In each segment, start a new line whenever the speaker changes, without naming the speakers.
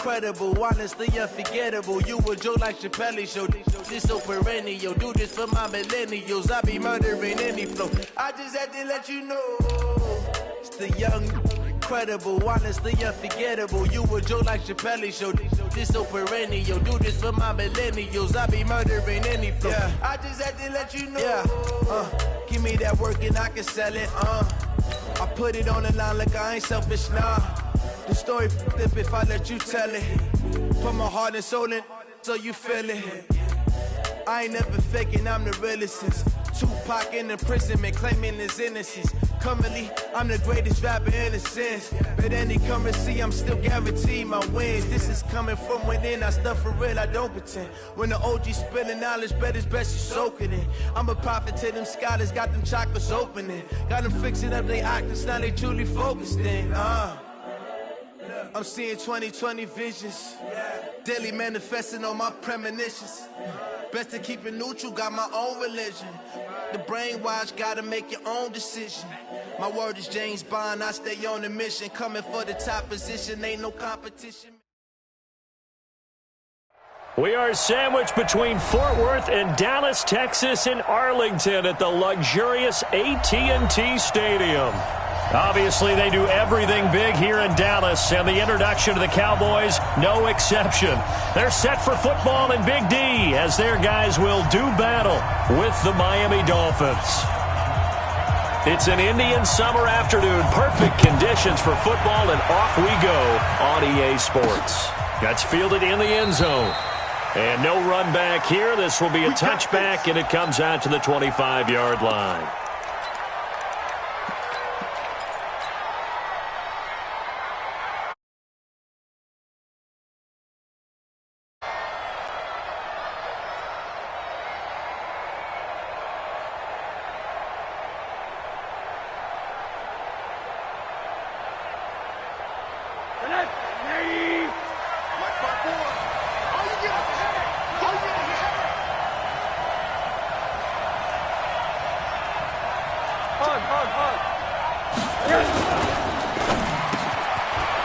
incredible, honestly unforgettable. You a joke like Chappelle show. This so perennial. Do this for my millennials. I be murdering any flow. I just had to let you know. It's the young, incredible, honestly unforgettable. You a joke like Chappelle show. This so perennial. Do this for my millennials. I be murdering any flow. Yeah. I just had to let you know. Yeah. Give me that work and I can sell it. I put it on the line like I ain't selfish, nah. The story flip if I let you tell it. Put my heart and soul in so you feel it. I ain't never faking, I'm the realest since Tupac in imprisonment, claiming his innocence. Currently, I'm the greatest rapper in a sense. But any currency, I'm still guaranteed my wins. This is coming from within, I stuff for real, I don't pretend. When the OG spilling knowledge, bet it's best you soak it in. I'm a prophet to them scholars, got them chakras opening. Got them fixing up they octaves, now they truly focused in. I'm seeing 2020 visions. Daily manifesting on my premonitions. Best to keep it neutral, got my own religion. The brainwash, gotta make your own decision. My word is James Bond, I stay on the mission. Coming for the top position, ain't no competition.
We are sandwiched between Fort Worth and Dallas, Texas in Arlington at the luxurious AT&T Stadium. Obviously, they do everything big here in Dallas, and the introduction to the Cowboys, no exception. They're set for football in Big D as their guys will do battle with the Miami Dolphins. It's an Indian summer afternoon, perfect conditions for football, and off we go on EA Sports. That's fielded in the end zone. And no run back here. This will be a touchback, and it comes out to the 25-yard line.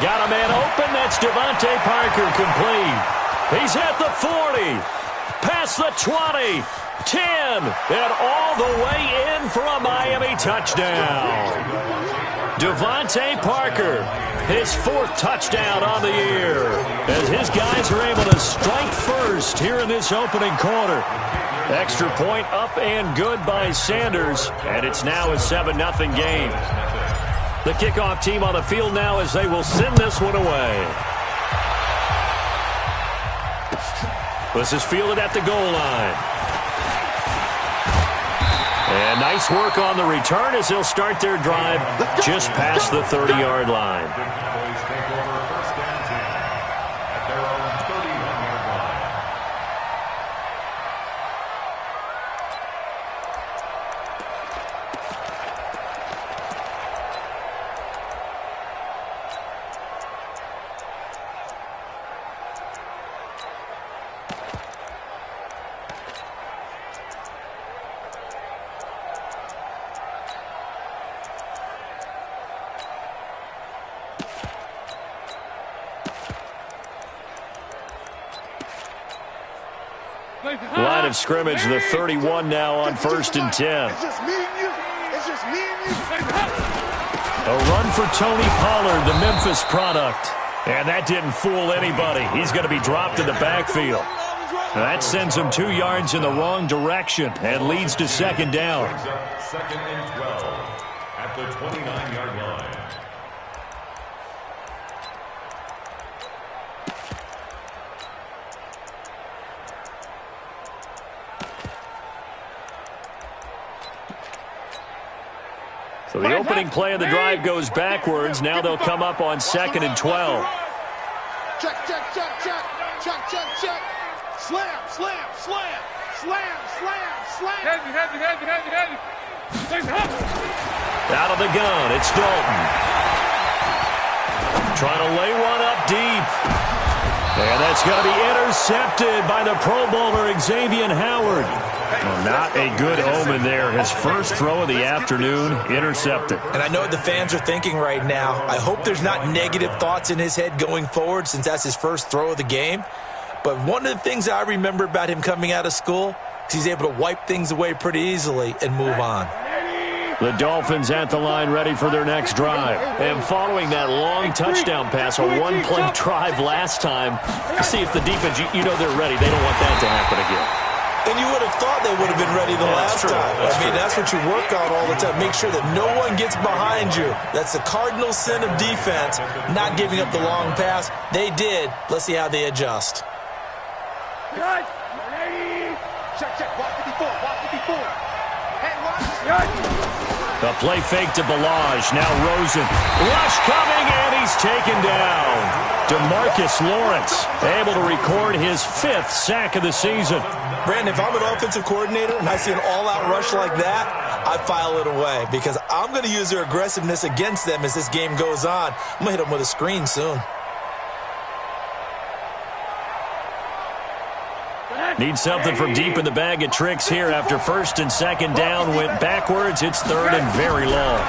Got a man open. That's Devontae Parker complete. He's at the 40, past the 20, 10, and all the way in for a Miami touchdown. Devontae Parker, his fourth touchdown on the year, as his guys are able to strike first here in this opening quarter. Extra point up and good by Sanders, and it's now a 7-0 game. The kickoff team on the field now as they will send this one away. This is fielded at the goal line. And nice work on the return as they'll start their drive just past the 30-yard line. Line of scrimmage, the 31 now on 1st and 10.
It's just me and you. It's just me and you.
A run for Tony Pollard, the Memphis product. And that didn't fool anybody. He's going to be dropped in the backfield. That sends him 2 yards in the wrong direction and leads to second down.
Second and 12 at the 29-yard line.
So the opening play of the drive goes backwards. Now they'll come up on 2nd and 12.
Check, check, check, check. Check, check, check. Slam, slam, slam. Slam, slam, slam.
Heavy.
Out of the gun, it's Dalton. Trying to lay one up deep. And that's going to be intercepted by the Pro Bowler Xavier Howard. Well, not a good omen there. His first throw of the afternoon, intercepted.
And I know what the fans are thinking right now. I hope there's not negative thoughts in his head going forward since that's his first throw of the game. But one of the things I remember about him coming out of school is he's able to wipe things away pretty easily and move on.
The Dolphins at the line ready for their next drive. And following that long touchdown pass, a one-play drive last time, see if the defense, you know they're ready. They don't want that to happen again.
And you would have thought they would have been ready the last time. I mean, that's what you work on all the time. Make sure that no one gets behind you. That's the cardinal sin of defense, not giving up the long pass. They did. Let's see how they adjust.
Check, walk 54, walk 54. Hey, watch.
The play fake to Balaj. Now Rosen. Rush coming, and he's taken down. DeMarcus Lawrence able to record his 5th sack of the season.
Brandon, if I'm an offensive coordinator and I see an all-out rush like that, I file it away because I'm going to use their aggressiveness against them as this game goes on. I'm going to hit them with a screen soon.
Need something from deep in the bag of tricks here after first and second down went backwards. It's third and very long.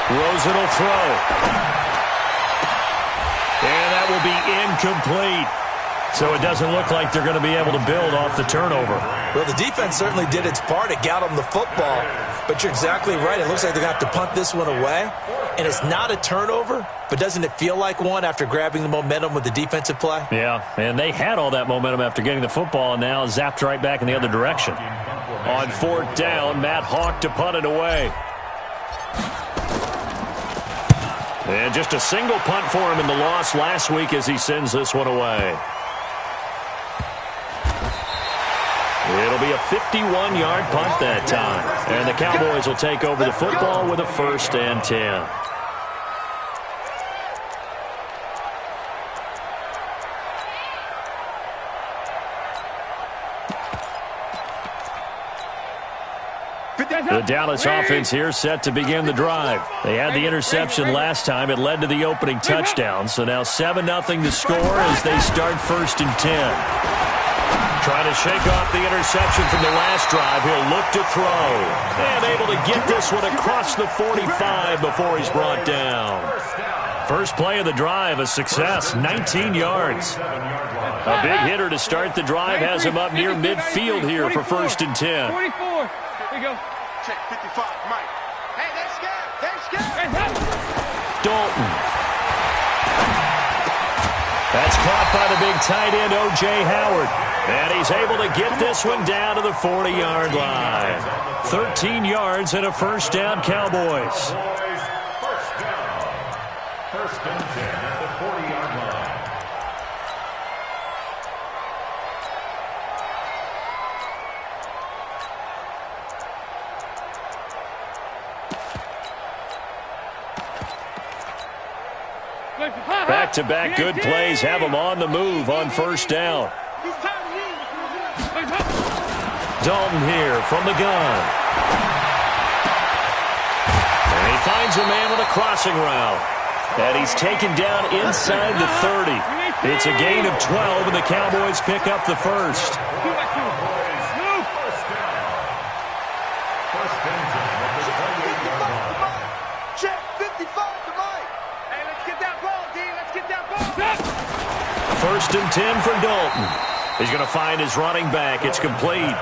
Rosen will throw. And that will be incomplete. So it doesn't look like they're going to be able to build off the turnover.
Well, the defense certainly did its part. It got them the football. But you're exactly right. It looks like they're going to have to punt this one away. And it's not a turnover, but doesn't it feel like one after grabbing the momentum with the defensive play?
Yeah, and they had all that momentum after getting the football and now zapped right back in the other direction. On 4th down, Matt Hawk to punt it away. And just a single punt for him in the loss last week as he sends this one away. It'll be a 51-yard punt that time. And the Cowboys will take over the football with a 1st and 10. The Dallas offense here set to begin the drive. They had the interception last time. It led to the opening touchdown. So now 7-0 to score as they start 1st and 10. Trying to shake off the interception from the last drive. He'll look to throw. And able to get this one across the 45 before he's brought down. First play of the drive, a success, 19 yards. A big hitter to start the drive has him up near midfield here for 1st and 10.
44. Here we go. Check 55, Mike. Hey, that's good.
Dalton. That's caught by the big tight end, O.J. Howard. And he's able to get this one down to the 40-yard line. 13 yards and a 1st down, Cowboys.
First down. 1st and 10 at the 40-yard line.
Back-to-back good plays have him on the move on 1st down. Dalton here from the gun. And he finds a man with a crossing route. And he's taken down inside the 30. It's a gain of 12, and the Cowboys pick up the 1st.
Check 55 to Mike. Hey, let's get that ball, D. Let's get that ball.
1st and 10 for Dalton. He's going to find his running back. It's complete.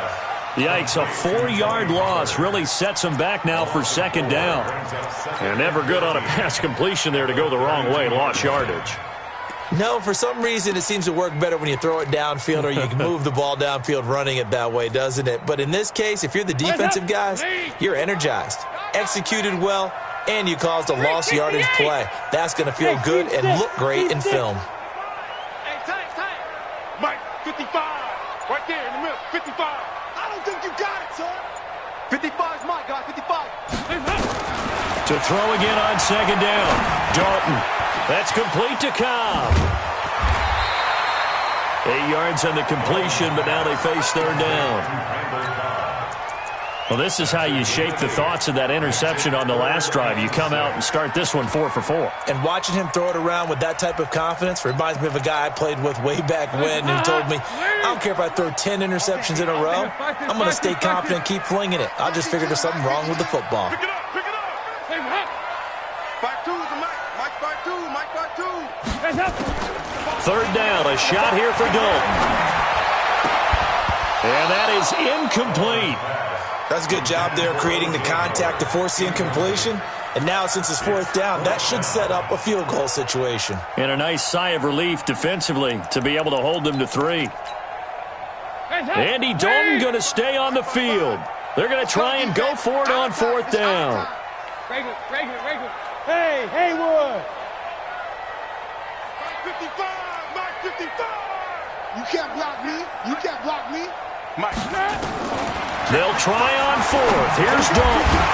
Yikes, a 4-yard loss really sets him back now for 2nd down. And never good on a pass completion there to go the wrong way. Lost yardage.
No, for some reason it seems to work better when you throw it downfield or you can move the ball downfield running it that way, doesn't it? But in this case, if you're the defensive guys, you're energized, executed well, and you caused a lost yardage play. That's going to feel good and look great in film.
Hey, time. Mike, 55. Right there in the middle, 55. I don't think you got it, son. 55 is my guy, 55.
To throw again on 2nd down. Dalton. That's complete to Cobb. 8 yards on the completion, but now they face 3rd down. Well, this is how you shape the thoughts of that interception on the last drive. You come out and start this one 4 for 4.
And watching him throw it around with that type of confidence reminds me of a guy I played with way back when who told me, I don't care if I throw 10 interceptions in a row. I'm going to stay confident, keep flinging it. I'll just figure there's something wrong with the football.
Pick it up, pick it up. Back two is the Mike. Mike back two.
Third down, a shot here for Dalton. And that is incomplete.
That's a good job there creating the contact to force the incompletion. And now since it's fourth down, that should set up a field goal situation.
And a nice sigh of relief defensively to be able to hold them to 3. Andy Dalton going to stay on the field. They're going to try and go for it on fourth down.
Regular. Hey, Haywood. Mike 55, Mike 55. You can't block me. Mike.
They'll try on fourth. Here's Dalton.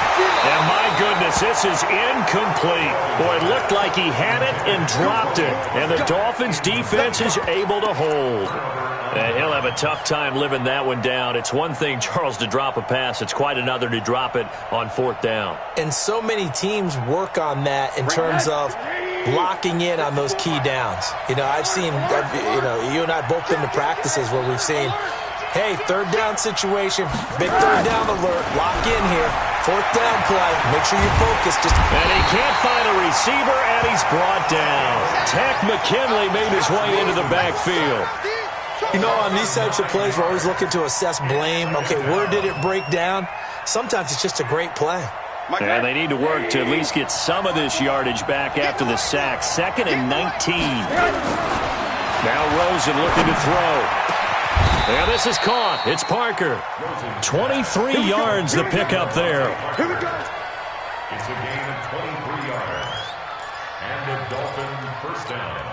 And my goodness, this is incomplete. Boy, it looked like he had it and dropped it. And the Dolphins defense is able to hold. And he'll have a tough time living that one down. It's one thing, Charles, to drop a pass. It's quite another to drop it on fourth down.
And so many teams work on that in terms of locking in on those key downs. I've seen, you and I both been to practices where we've seen, hey, third down situation, big third down alert, lock in here, fourth down play, make sure you focus.
And he can't find a receiver, and he's brought down. Takk McKinley made his way into the backfield.
On these types of plays, we're always looking to assess blame. Okay, where did it break down? Sometimes it's just a great play.
And they need to work to at least get some of this yardage back after the sack. 2nd and 19. Now Rosen looking to throw. And this is caught. It's Parker. 23 yards the pickup there.
It's a gain of 23 yards. And the Dolphins first down.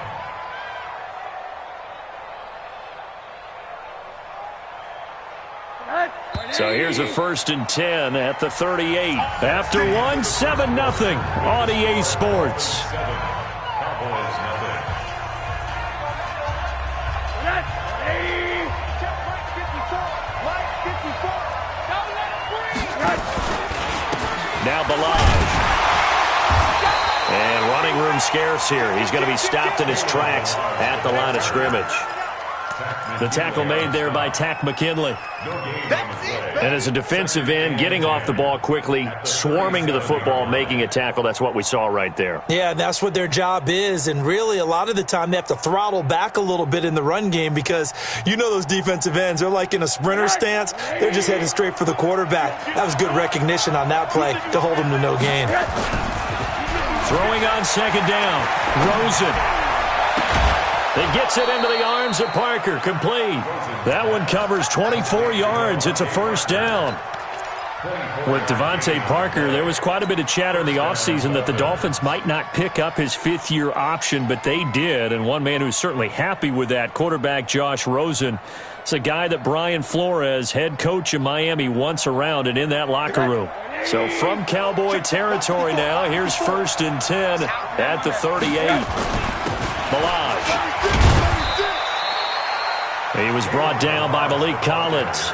So here's a 1st and 10 at the 38. After 1, 7-0 on EA Sports.
Cowboys nothing.
Now Balaj. And running room scarce here. He's going to be stopped in his tracks at the line of scrimmage. The tackle made there by Takk McKinley. And as a defensive end, getting off the ball quickly, swarming to the football, making a tackle, that's what we saw right there.
Yeah, and that's what their job is. And really, a lot of the time, they have to throttle back a little bit in the run game because those defensive ends, they're like in a sprinter stance. They're just heading straight for the quarterback. That was good recognition on that play to hold them to no gain.
Throwing on 2nd down. Rosen. It gets it into the arms of Parker. Complete. That one covers 24 yards. It's a first down. With Devontae Parker, there was quite a bit of chatter in the offseason that the Dolphins might not pick up his 5th-year option, but they did. And one man who's certainly happy with that, quarterback Josh Rosen. It's a guy that Brian Flores, head coach in Miami, wants around and in that locker room. So from Cowboy territory now, here's 1st and 10 at the 38. Balaj. He was brought down by Malik Collins.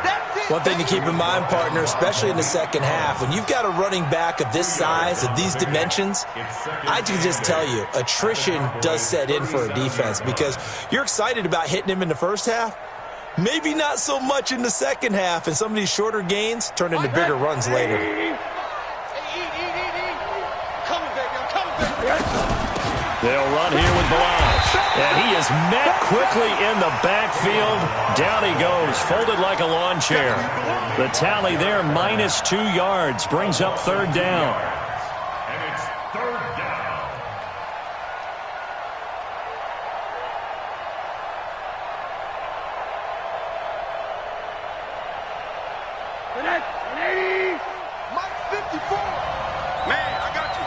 One thing to keep in mind, partner, especially in the second half, when you've got a running back of this size, of these dimensions, I can just tell you, attrition does set in for a defense because you're excited about hitting him in the first half. Maybe not so much in the second half, and some of these shorter gains turn into bigger runs later.
They'll run here with Balaj. And he is met quickly in the backfield. Down he goes, folded like a lawn chair. The tally there, -2 yards, brings up 3rd down.
And it's 3rd down.
Mike 54. Man, I got you.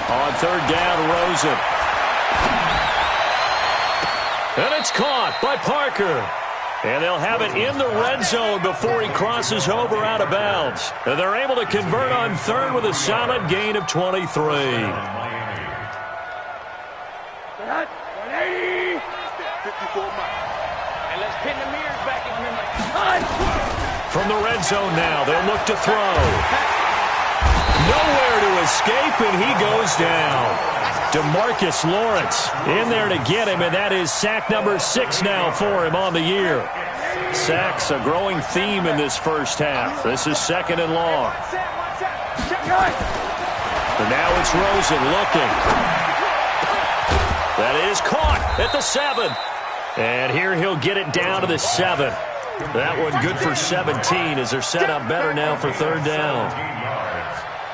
On 3rd down, Rosen. And it's caught by Parker. And they'll have it in the red zone before he crosses over out of bounds. And they're able to convert on 3rd with a solid gain of 23.
54 Mike. And let's pin the mirrors back in the
From the red zone now, they'll look to throw. Nowhere to escape, and he goes down. DeMarcus Lawrence in there to get him, and that is sack number 6 now for him on the year. Sacks a growing theme in this first half. This is 2nd and long. And now it's Rosen looking. That is caught at the 7. And here he'll get it down to the 7. That one good for 17 as they're set up better now for 3rd down.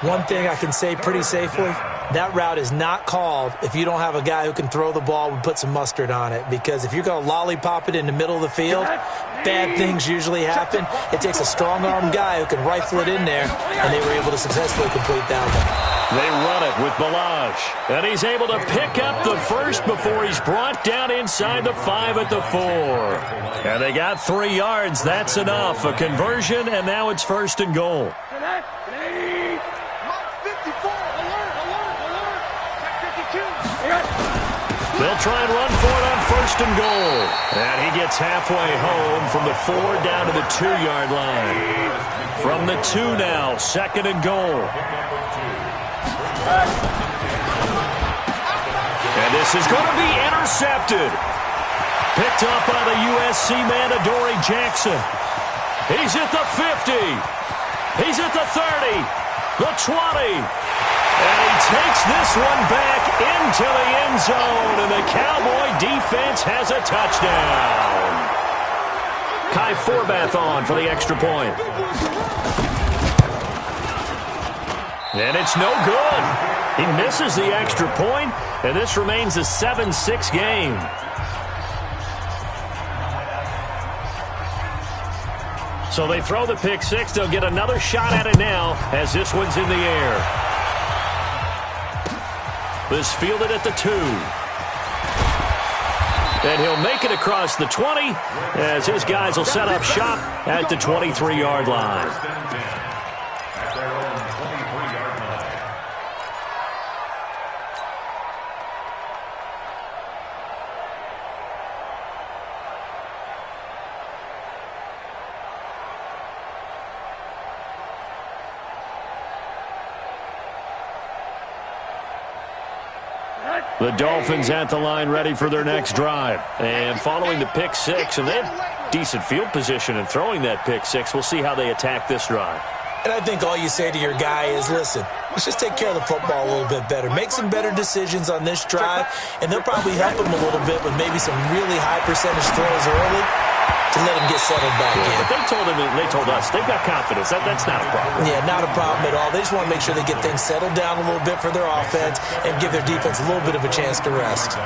One thing I can say pretty safely, that route is not called if you don't have a guy who can throw the ball and put some mustard on it. Because if you're going to lollipop it in the middle of the field, bad things usually happen. It takes a strong-armed guy who can rifle it in there, and they were able to successfully complete that one.
They run it with Balaj, and he's able to pick up the first before he's brought down inside the 5 at the 4. And they got 3 yards. That's enough. A conversion, and now it's 1st and goal. They'll try and run for it on 1st and goal. And he gets halfway home from the 4 down to the 2-yard line. From the 2 now, 2nd and goal. And this is going to be intercepted. Picked up by the USC man, Adoree Jackson. He's at the 50. He's at the 30. The 20. And he takes this one back into the end zone. And the Cowboy defense has a touchdown. Kai Forbath on for the extra point. And it's no good. He misses the extra point, and this remains a 7-6 game. So they throw the pick 6. They'll get another shot at it now as this one's in the air. This fielded at the 2. And he'll make it across the 20 as his guys will set up shop at the 23-yard line. The Dolphins at the line ready for their next drive. And following the pick 6, and they have decent field position in throwing that pick 6. We'll see how they attack this drive.
And I think all you say to your guy is, listen, let's just take care of the football a little bit better. Make some better decisions on this drive, and they'll probably help him a little bit with maybe some really high percentage throws early to let him get settled back in.
But they told us they've got confidence. That's not a problem.
Yeah, not a problem at all. They just want to make sure they get things settled down a little bit for their offense and give their defense a little bit of a chance to rest.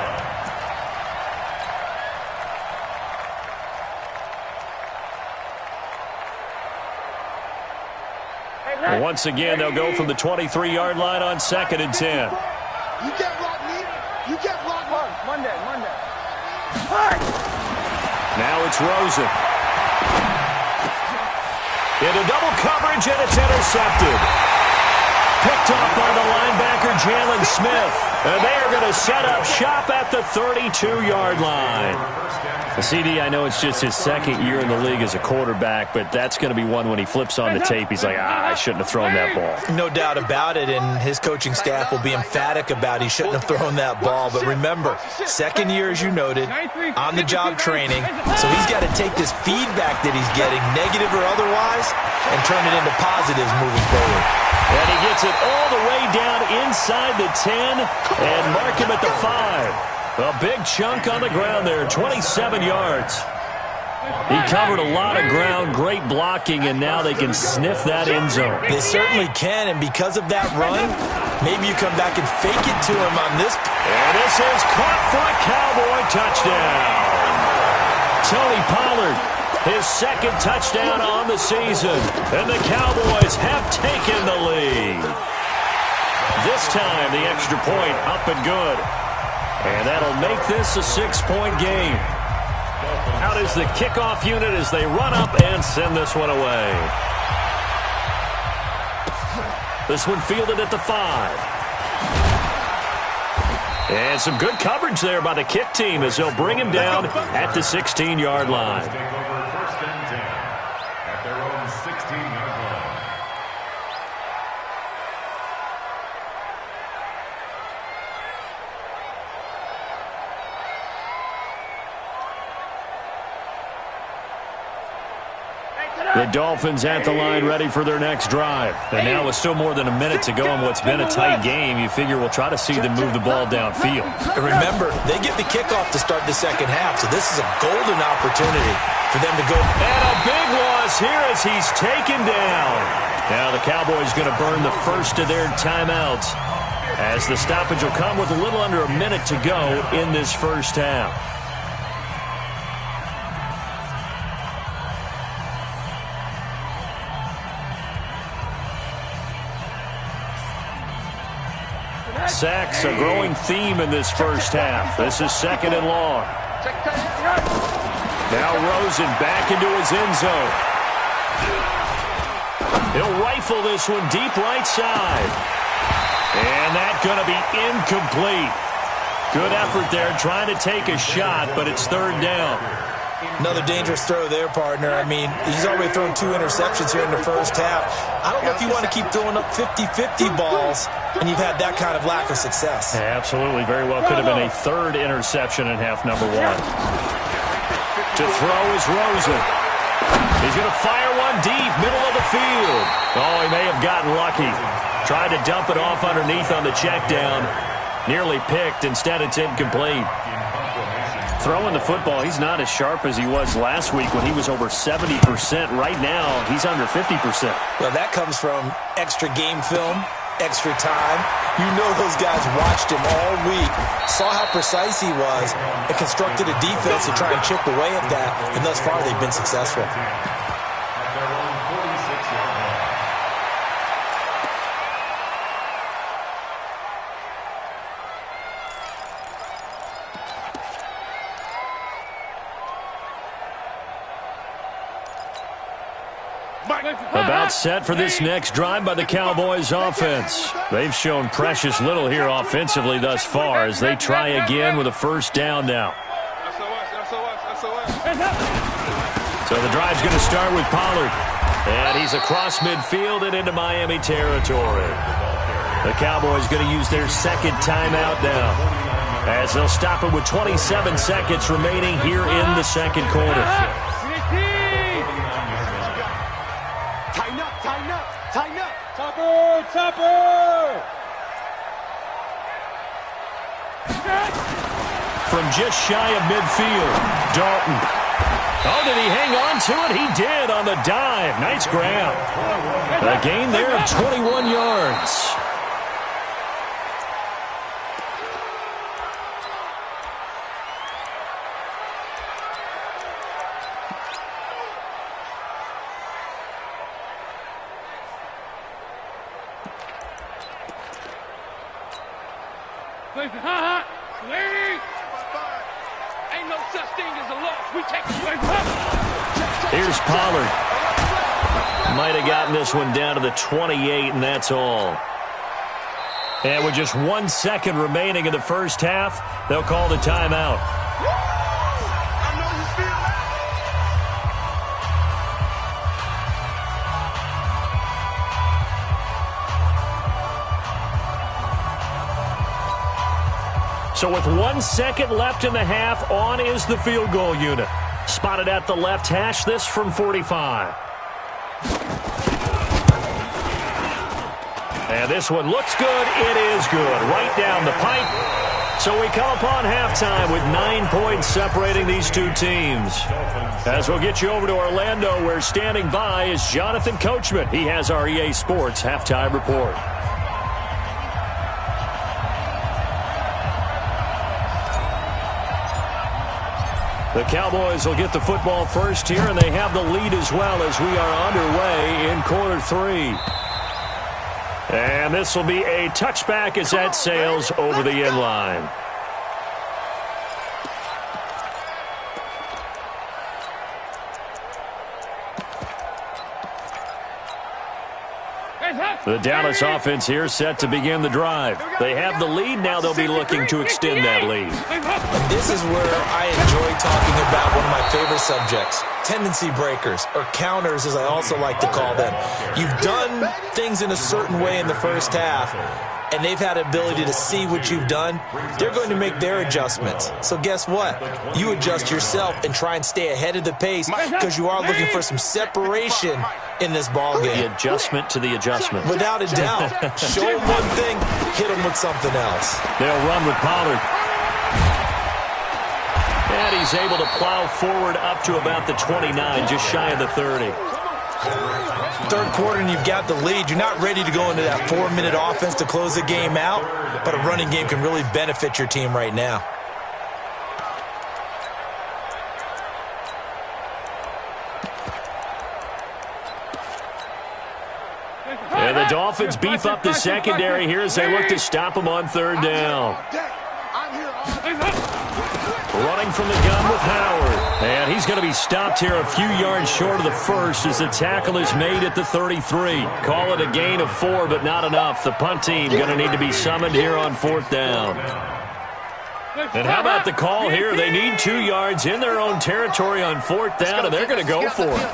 Once again, they'll go from the 23-yard line on 2nd and 10.
You get rock me. You get rock Monday.
Now it's Rosen. Into double coverage, and it's intercepted. Picked off by the linebacker, Jalen Smith. And they are going to set up shop at the 32-yard line. CD, I know it's just his 2nd year in the league as a quarterback, but that's going to be one when he flips on the tape. He's like, I shouldn't have thrown that ball.
No doubt about it, and his coaching staff will be emphatic about he shouldn't have thrown that ball. But remember, 2nd year, as you noted, on-the-job training, so he's got to take this feedback that he's getting, negative or otherwise, and turn it into positives moving forward.
And he gets it all the way down inside the 10 and mark him at the 5. A big chunk on the ground there, 27 yards. He covered a lot of ground, great blocking, and now they can sniff that end zone.
They certainly can, and because of that run, maybe you come back and fake it to him on this.
And this is caught for a Cowboy touchdown. Tony Pollard, his 2nd touchdown on the season, and the Cowboys have taken the lead. This time, the extra point up and good. And that'll make this a 6-point game. Out is the kickoff unit as they run up and send this one away. This one fielded at the 5. And some good coverage there by the kick team as they'll bring him down at the 16-yard line. The Dolphins at the line ready for their next drive. And now with still more than a minute to go in what's been a tight game, you figure we'll try to see them move the ball downfield.
And remember, they get the kickoff to start the second half, so this is a golden opportunity for them to go.
And a big loss here as he's taken down. Now the Cowboys going to burn the first of their timeouts as the stoppage will come with a little under a minute to go in this first half. Sacks, a growing theme in this first half. This is second and long. Now Rosen back into his end zone. He'll rifle this one deep right side. And that's going to be incomplete. Good effort there trying to take a shot, but it's third down.
Another dangerous throw there, partner. I mean, he's already thrown 2 interceptions here in the first half. I don't know if you want to keep throwing up 50-50 balls and you've had that kind of lack of success.
Yeah, absolutely. Very well could have been a third interception in half number 1. To throw is Rosen. He's going to fire one deep, middle of the field. Oh, he may have gotten lucky. Tried to dump it off underneath on the check down. Nearly picked. Instead, it's incomplete. Throwing the football, he's not as sharp as he was last week when he was over 70%. Right now, he's under 50%.
Well, that comes from extra game film, extra time. You know those guys watched him all week, saw how precise he was, and constructed a defense to try and chip away at that, and thus far they've been successful.
About set for this next drive by the Cowboys offense. They've shown precious little here offensively thus far as they try again with a first down now. So the drive's going to start with Pollard. And he's across midfield and into Miami territory. The Cowboys going to use their second timeout now as they'll stop it with 27 seconds remaining here in the second quarter.
Topper!
From just shy of midfield, Dalton. Oh, did he hang on to it? He did on the dive. Nice grab. A gain there of 21 yards.
Ain't no such thing as a loss. We take it away.
Here's Pollard. Might have gotten this one down to the 28, and that's all. And with just 1 second remaining in the first half, they'll call the timeout. So with 1 second left in the half, on is the field goal unit. Spotted at the left hash, this from 45. And this one looks good. It is good. Right down the pipe. So we come upon halftime with 9 points separating these two teams. As we'll get you over to Orlando, where standing by is Jonathan Coachman. He has our EA Sports halftime report. The Cowboys will get the football first here, and they have the lead as well as we are underway in quarter 3. And this will be a touchback as that sails over the end line. The Dallas offense here set to begin the drive. They have the lead. Now they'll be looking to extend that lead.
And this is where I enjoy talking about one of my favorite subjects, tendency breakers, or counters as I also like to call them. You've done things in a certain way in the first half. and they've had the ability to see what you've done, they're going to make their adjustments. So guess what? You adjust yourself and try and stay ahead of the pace because you are looking for some separation in this ball game.
The adjustment to the adjustment.
Without a doubt. Show them one thing, hit them with something else.
They'll run with Pollard. And he's able to plow forward up to about the 29, just shy of the 30.
Third quarter and you've got the lead. You're not ready to go into that 4-minute offense to close the game out, but a running game can really benefit your team right now.
And the Dolphins beef up the secondary here as they look to stop them on third down. Running from the gun with Howard. And he's going to be stopped here a few yards short of the first as the tackle is made at the 33. Call it a gain of 4, but not enough. The punt team going to need to be summoned here on fourth down. And how about the call here? They need 2 yards in their own territory on fourth down, and they're going to go for it.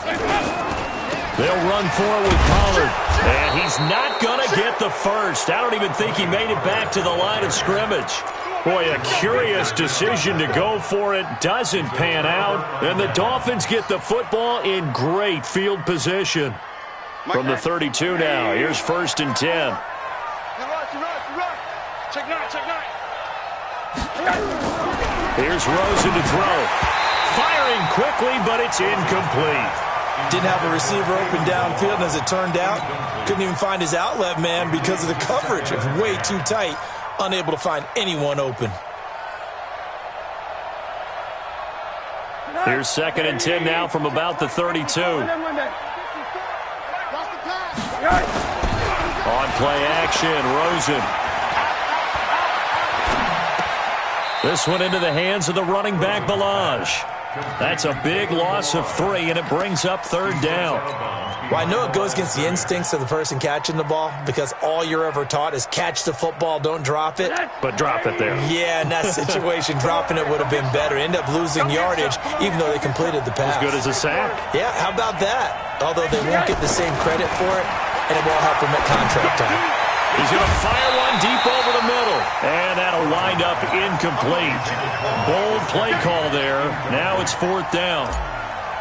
They'll run for it with Pollard. And he's not going to get the first. I don't even think he made it back to the line of scrimmage. Boy, a curious decision to go for it. Doesn't pan out. And the Dolphins get the football in great field position. From the 32 now, here's 1st and 10.
Check nine.
Here's Rosen to throw. Firing quickly, but it's incomplete.
Didn't have a receiver open downfield, and as it turned out, couldn't even find his outlet man because of the coverage. It was way too tight. Unable to find anyone open.
Here's 2nd and 10 now from about the 32. On play action, Rosen. This one into the hands of the running back, Balaj. That's a big loss of 3, and it brings up 3rd down.
Well, I know it goes against the instincts of the person catching the ball because all you're ever taught is catch the football, don't drop it.
But drop it there.
Yeah, in that situation, dropping it would have been better. End up losing yardage, even though they completed the pass.
As good as a sack.
Yeah, how about that? Although they won't get the same credit for it, and it won't help them at contract time.
He's going to fire one deep over the middle. And that'll wind up incomplete. Bold play call there. Now it's 4th down.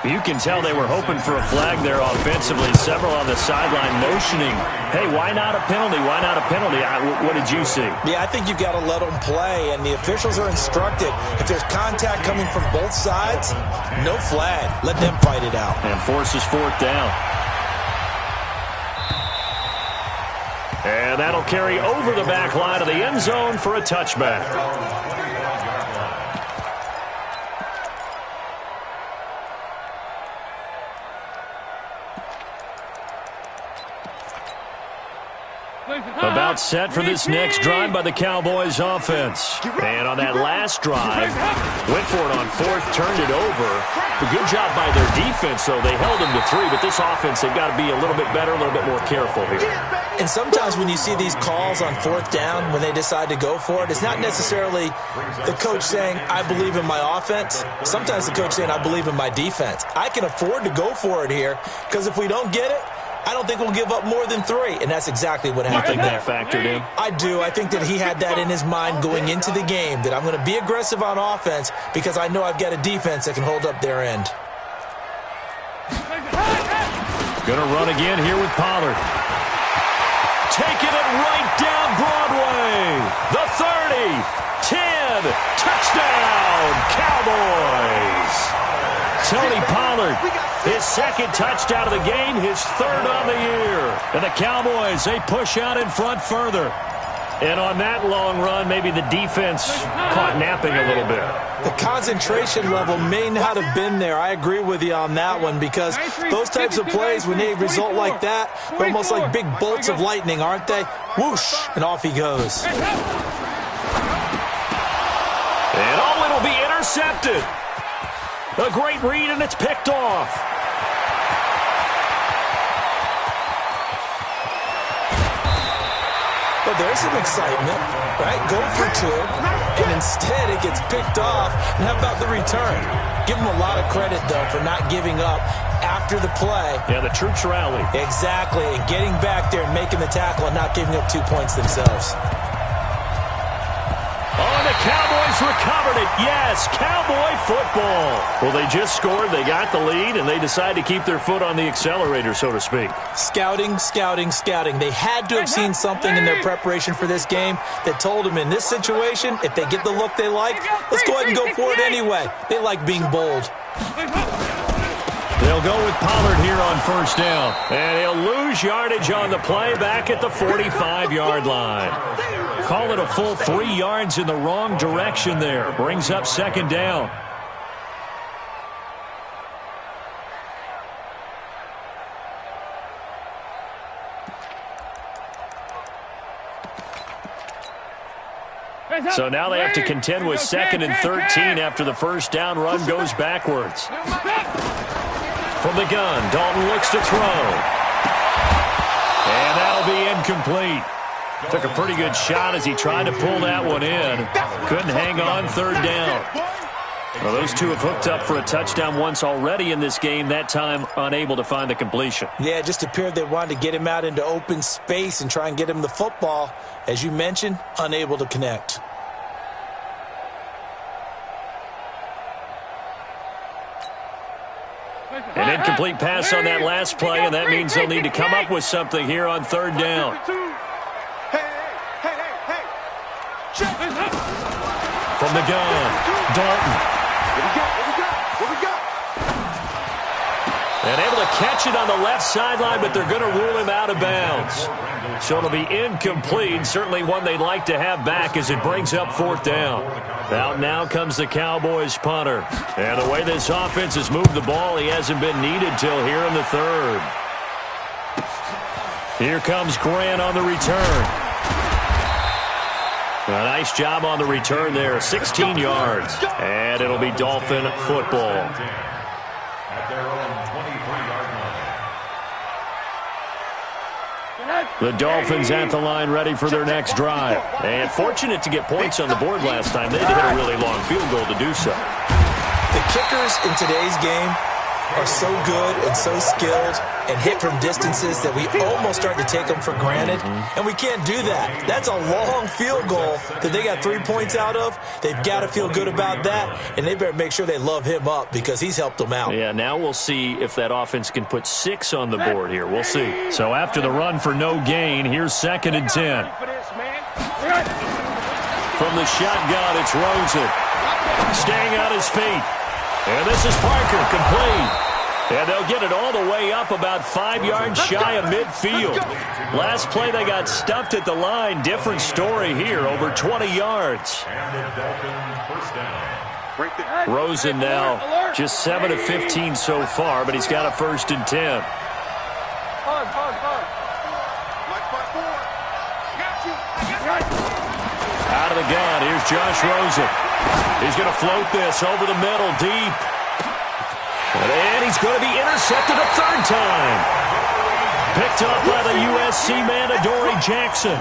You can tell they were hoping for a flag there offensively. Several on the sideline motioning, hey, why not a penalty? Why not a penalty? What did you see?
Yeah, I think you've got to let them play, and the officials are instructed. If there's contact coming from both sides, no flag. Let them fight it out.
And forces 4th down. And that'll carry over the back line of the end zone for a touchback. About set for this next drive by the Cowboys offense. And on that last drive, went for it on 4th, turned it over. A good job by their defense, though. They held them to 3, but this offense, they've got to be a little bit better, a little bit more careful here.
And sometimes when you see these calls on 4th down, when they decide to go for it, it's not necessarily the coach saying, I believe in my offense. Sometimes the coach saying, I believe in my defense. I can afford to go for it here because if we don't get it, I don't think we'll give up more than 3, and that's exactly what happened there.
You think that factored in?
I do. I think that he had that in his mind going into the game, that I'm going to be aggressive on offense because I know I've got a defense that can hold up their end.
Going to run again here with Pollard. Taking it right down Broadway. The 30, 10, touchdown, Cowboys. Tony Pollard, his 2nd touchdown of the game, his 3rd on the year. And the Cowboys, they push out in front further. And on that long run, maybe the defense caught napping a little bit.
The concentration level may not have been there. I agree with you on that one because those types of plays, when they result like that, they're almost like big bolts of lightning, aren't they? Whoosh, and off he goes.
And it'll be intercepted. A great read, and it's picked off.
Well, there's some excitement, right? Go for 2. and instead it gets picked off. And how about the return? Give them a lot of credit, though, for not giving up after the play.
Yeah, the troops rallied.
Exactly, and getting back there and making the tackle and not giving up 2 points themselves.
Oh, the Cowboys recovered it. Yes, Cowboy football. Well, they just scored, they got the lead, and they decided to keep their foot on the accelerator, so to speak.
Scouting, scouting, scouting. They had to have seen something in their preparation for this game that told them in this situation, if they get the look they like, let's go ahead and go for it anyway. They like being bold.
They'll go with Pollard here on first down. And he'll lose yardage on the play back at the 45-yard line. Call it a full 3 yards in the wrong direction there. Brings up second down. So now they have to contend with 2nd and 13 after the first down run goes backwards. From the gun, Dalton looks to throw. And that'll be incomplete. Took a pretty good shot as he tried to pull that one in. Couldn't hang on, third down. Well, those two have hooked up for a touchdown once already in this game, that time unable to find the completion.
Yeah, it just appeared they wanted to get him out into open space and try and get him the football. As you mentioned, unable to connect.
An incomplete pass on that last play, and that means they'll need to come up with something here on third down. From the gun, Dalton. And able to catch it on the left sideline, but they're going to rule him out of bounds. So it'll be incomplete, certainly one they'd like to have back as it brings up fourth down. Out now comes the Cowboys punter. And the way this offense has moved the ball, he hasn't been needed till here in the third. Here comes Grant on the return. A nice job on the return there, 16 yards. And it'll be Dolphin football.
At their own 23-yard line.
The Dolphins at the line ready for their next drive. And fortunate to get points on the board last time. They had to hit a really long field goal to do so.
The kickers in today's game are so good and so skilled and hit from distances that we almost start to take them for granted. And we can't do that. That's a long field goal that they got 3 points out of. They've got to feel good about that, and they better make sure they love him up because he's helped them out.
Yeah, now we'll see if that offense can put 6 on the board here. We'll see. So after the run for no gain, here's 2nd and 10. From the shotgun, it's Rosen. Staying on his feet. And this is Parker, complete. And they'll get it all the way up about 5 yards shy of midfield. Last play they got stuffed at the line. Different story here, over 20 yards. Rosen now just 7 of 15 so far, but he's got a 1st and 10. Out of the gun, here's Josh Rosen. He's going to float this over the middle, deep. And he's going to be intercepted a 3rd time. Picked up by the USC man, Adoree Jackson.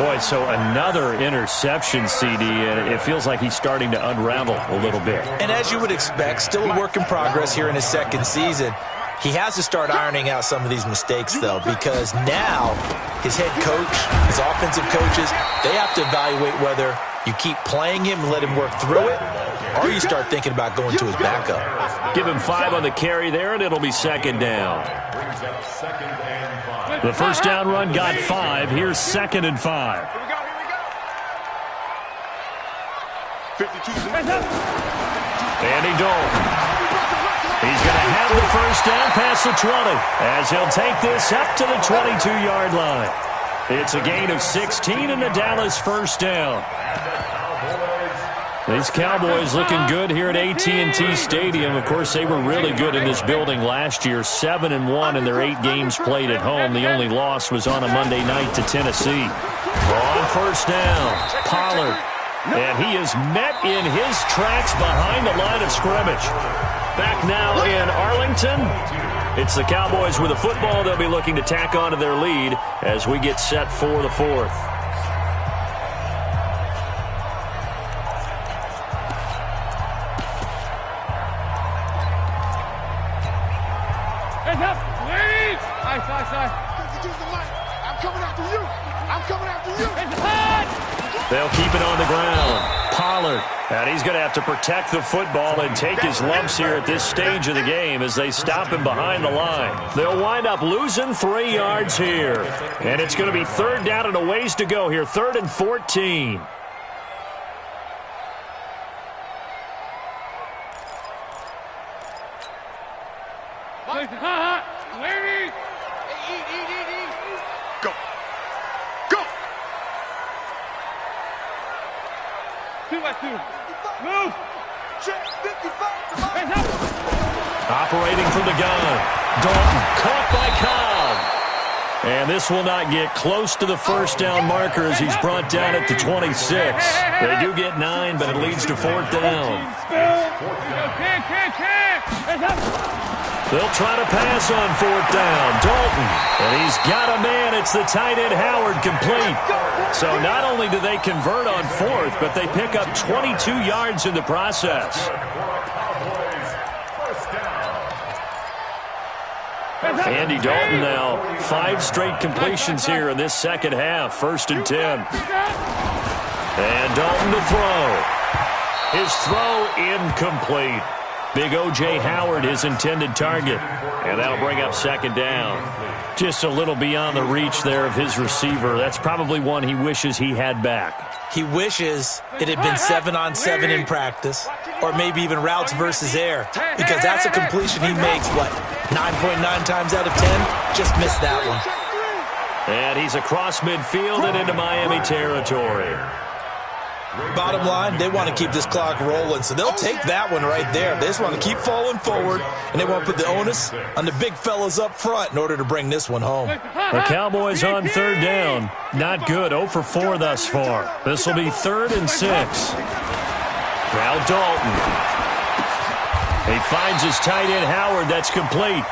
Boy, so another interception, CD, and it feels like he's starting to unravel a little bit.
And as you would expect, still a work in progress here in his 2nd season. He has to start ironing out some of these mistakes, though, because now his head coach, his offensive coaches, they have to evaluate whether you keep playing him and let him work through it, or you start thinking about going to his backup.
Give him 5 on the carry there, and it'll be 2nd down. The first down run got 5. Here's 2nd and 5. Andy Dalton. He's going to have the first down past the 20 as he'll take this up to the 22-yard line. It's a gain of 16 and a Dallas first down. These Cowboys looking good here at AT&T Stadium. Of course, they were really good in this building last year, 7-1 in their 8 games played at home. The only loss was on a Monday night to Tennessee. On first down, Pollard. And he is met in his tracks behind the line of scrimmage. Back now in Arlington, it's the Cowboys with the football. They'll be looking to tack on to their lead as we get set for the 4th.
I'm coming after you. I'm coming after you.
They'll keep it on the ground. Pollard. And he's going to have to protect the football and take his lumps here at this stage of the game as they stop him behind the line. They'll wind up losing 3 yards here. And it's going to be third down and a ways to go here. 3rd and 14.
Go. Go. 2-2. Move. Check 55.
Operating from the gun. Dalton caught by Cobb. And this will not get close to the first down marker as he's brought down at the 26. They do get 9, but it leads to 4th down. They'll try to pass on 4th down. Dalton. And he's got a man. It's the tight end Howard complete. So not only do they convert on 4th, but they pick up 22 yards in the process. Andy Dalton now 5 straight completions here in this second half. 1st and 10. And Dalton to throw. His throw incomplete. Big O.J. Howard, his intended target. And that'll bring up 2nd down. Just a little beyond the reach there of his receiver. That's probably one he wishes he had back.
He wishes it had been 7-on-7 in practice, or maybe even routes versus air, because that's a completion he makes, 9.9 times out of 10? Just missed that one.
And he's across midfield and into Miami territory.
Bottom line, they want to keep this clock rolling, so they'll take that one right there. They just want to keep falling forward, and they want to put the onus on the big fellas up front in order to bring this one home.
The Cowboys on 3rd down. Not good. 0 for 4 thus far. This will be 3rd and 6. Now Dalton. He finds his tight end Howard. That's complete.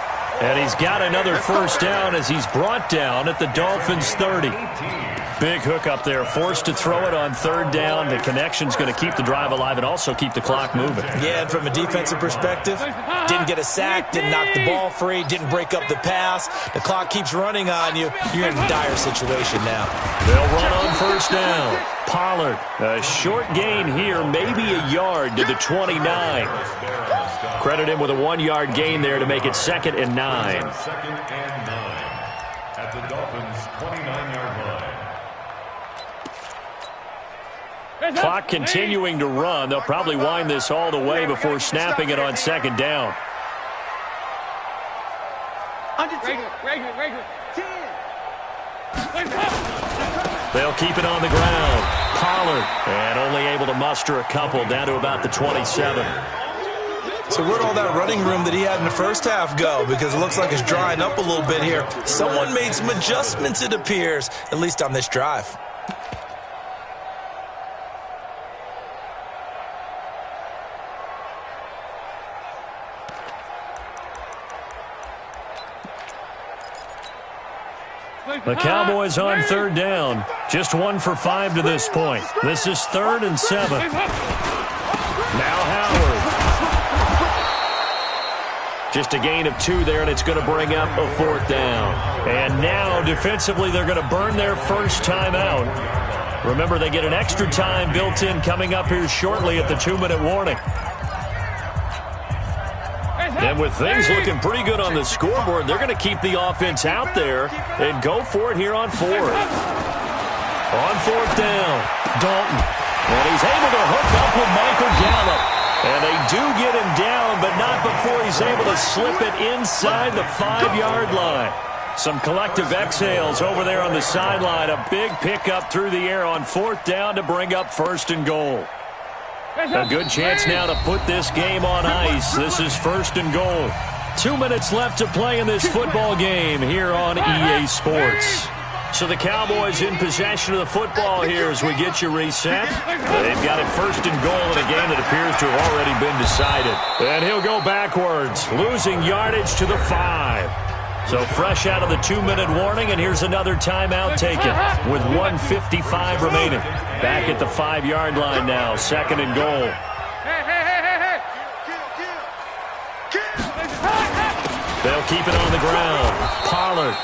And he's got another first down as he's brought down at the Dolphins' 30. Big hook up there. Forced to throw it on 3rd down. The connection's going to keep the drive alive and also keep the clock moving.
Yeah, and from a defensive perspective, didn't get a sack, didn't knock the ball free, didn't break up the pass. The clock keeps running on you. You're in a dire situation now.
They'll run on 1st down. Pollard, a short gain here, maybe a yard to the 29. Credit him with a 1-yard gain there to make it 2nd and 9.
2nd and 9 at the Dolphins' 29-yard line.
Clock continuing to run. They'll probably wind this all the way before snapping it on 2nd down. They'll keep it on the ground. Pollard, and only able to muster a couple down to about the 27.
So where'd all that running room that he had in the first half go? Because it looks like it's drying up a little bit here. Someone made some adjustments, it appears, at least on this drive.
The Cowboys on 3rd down. Just 1 for 5 to this point. This is 3rd and 7. Now Howard. Just a gain of 2 there, and it's going to bring up a 4th down. And now, defensively, they're going to burn their first timeout. Remember, they get an extra time built in coming up here shortly at the 2-minute warning. And with things looking pretty good on the scoreboard, they're going to keep the offense out there and go for it here on 4th. On 4th down, Dalton. And he's able to hook up with Michael Gallup. And they do get him down, but not before he's able to slip it inside the 5-yard line. Some collective exhales over there on the sideline. A big pickup through the air on 4th down to bring up 1st and goal. A good chance now to put this game on ice. This is 1st and goal. 2 minutes left to play in this football game here on EA Sports. So the Cowboys in possession of the football here as we get you reset. They've got it 1st and goal in a game that appears to have already been decided. And he'll go backwards, losing yardage to the 5. So fresh out of the 2-minute warning, and here's another timeout taken with 1:55 remaining. Back at the 5-yard line now, 2nd and goal. They'll keep it on the ground. Pollard.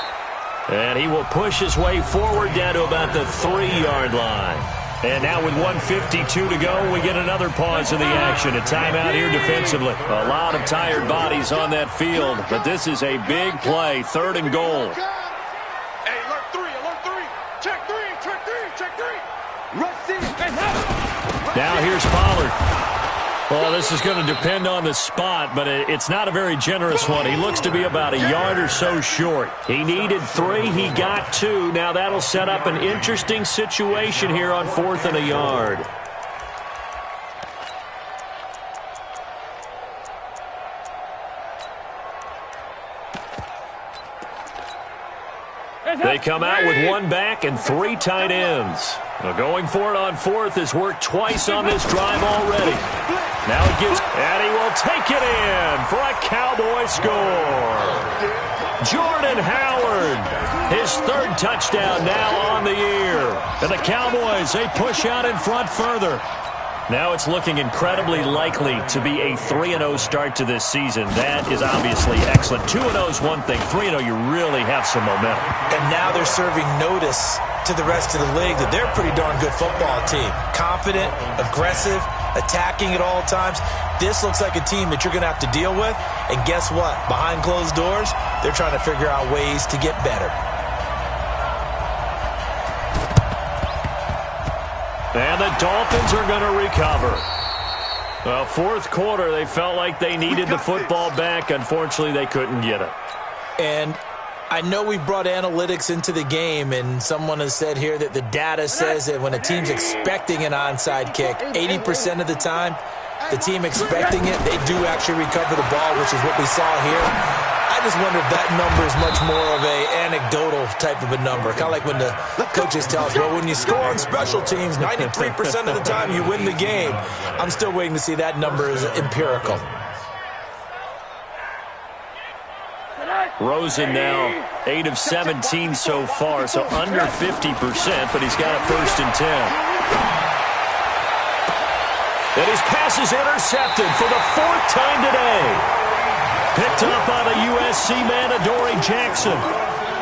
And he will push his way forward down to about the 3-yard line. And now with 1:52 to go, we get another pause in the action. A timeout here defensively. A lot of tired bodies on that field, but this is a big play, 3rd and goal.
Hey, alert 3, alert 3. Check 3, check 3, check 3. Rush in.
Now here's Pollard. Well, this is going to depend on the spot, but it's not a very generous one. He looks to be about a yard or so short. He needed 3. He got 2. Now that'll set up an interesting situation here on 4th and a yard. They come out with 1 back and 3 tight ends. Well, going for it on 4th has worked twice on this drive already. Now it gets, and he will take it in for a Cowboy score. Jordan Howard, his 3rd touchdown now on the year. And the Cowboys, they push out in front further. Now it's looking incredibly likely to be a 3-0 start to this season. That is obviously excellent. 2-0 is one thing. 3-0, you really have some momentum.
And now they're serving notice to the rest of the league that they're a pretty darn good football team. Confident, aggressive, attacking at all times. This looks like a team that you're going to have to deal with. And guess what? Behind closed doors, they're trying to figure out ways to get better.
And the Dolphins are going to recover. Well, 4th quarter, they felt like they needed the football back. Unfortunately, they couldn't get it.
And I know we've brought analytics into the game, and someone has said here that the data says that when a team's expecting an onside kick, 80% of the time, the team expecting it, they do actually recover the ball, which is what we saw here. I just wonder if that number is much more of a anecdotal type of a number. Kind of like when the coaches tell us, well, when you score on special teams, 93% of the time you win the game. I'm still waiting to see that number is empirical.
Rosen now 8 of 17 so far, so under 50%, but he's got a 1st and 10. And his pass is intercepted for the 4th time today. Picked up by the USC man, Adoree Jackson.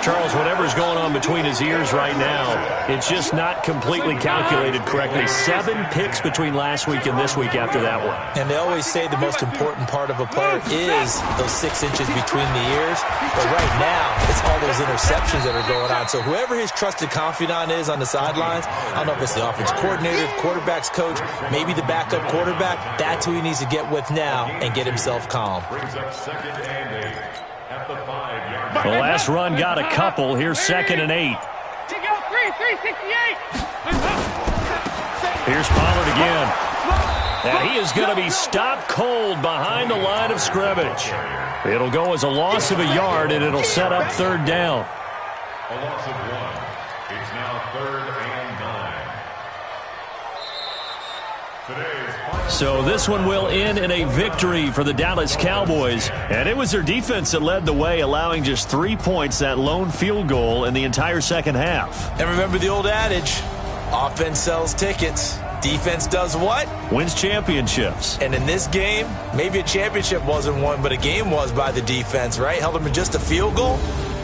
Charles, whatever's going on between his ears right now, it's just not completely calculated correctly. 7 picks between last week and this week after that one.
And they always say the most important part of a player is those 6 inches between the ears. But right now, it's all those interceptions that are going on. So whoever his trusted confidant is on the sidelines, I don't know if it's the offense coordinator, the quarterback's coach, maybe the backup quarterback, that's who he needs to get with now and get himself calm.
Brings up 2nd and 8 at the 5-yard line.
The last run got a couple. Here's 2nd and 8. Here's Pollard again. And he is going to be stopped cold behind the line of scrimmage. It'll go as a loss of a yard, and it'll set up 3rd down.
A loss of 1. It's now 3rd and 9.
So this one will end in a victory for the Dallas Cowboys. And it was their defense that led the way, allowing just 3 points, that lone field goal in the entire second half.
And remember the old adage, offense sells tickets. Defense does what?
Wins championships.
And in this game, maybe a championship wasn't won, but a game was by the defense, right? Held them to just a field goal.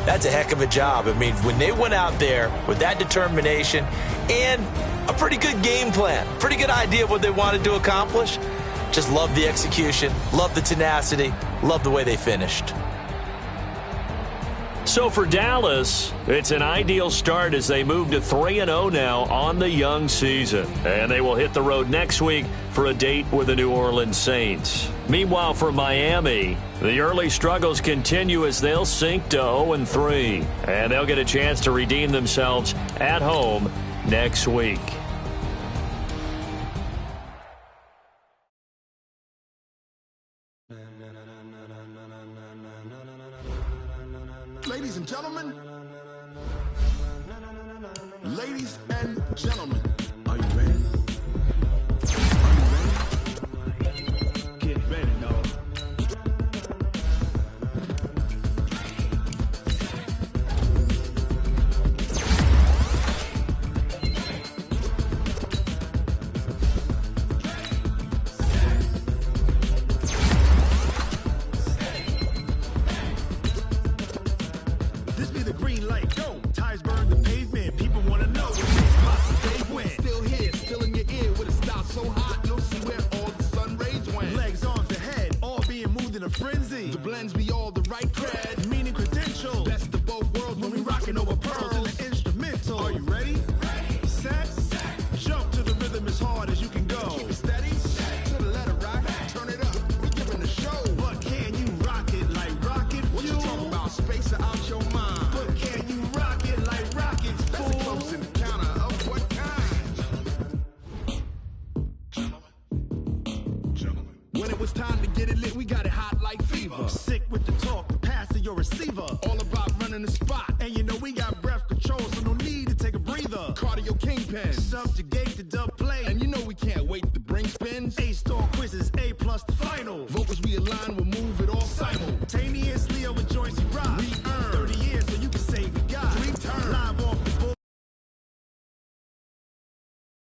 That's a heck of a job. I mean, when they went out there with that determination and a pretty good game plan, pretty good idea of what they wanted to accomplish, just love the execution, love the tenacity, love the way they finished.
So for Dallas, it's an ideal start as they move to 3-0 now on the young season. And they will hit the road next week for a date with the New Orleans Saints. Meanwhile, for Miami, the early struggles continue as they'll sink to 0-3. And they'll get a chance to redeem themselves at home next week.
Ladies and gentlemen, are you ready? Get ready, dog. This be the green light, go!
a frenzy. The blends be all the right cred, meaning credential. Best of both worlds when we rockin' over pearls in the instrumental. Are you ready? Ready. Set. Jump to the rhythm as hard as you can go. Keep it steady. To the letter rock. Turn it up. We giving a show. But can you rock it like rocket fuel? What you talking about? Space or out your mind? But can you rock it like rockets, fool? That's a close encounter of what kind? Gentlemen. When it was time to get it lit, we got it hot like fever. Sick with the talk, the pass to your receiver. All about running the spot. And you know we got breath control, so no need to take a breather. Cardio kingpin. Subjugate the dub play. And you know we can't wait to bring spins. A-star quizzes, A+ the final. Vocals we align, we'll move it all simultaneously over joints we rock.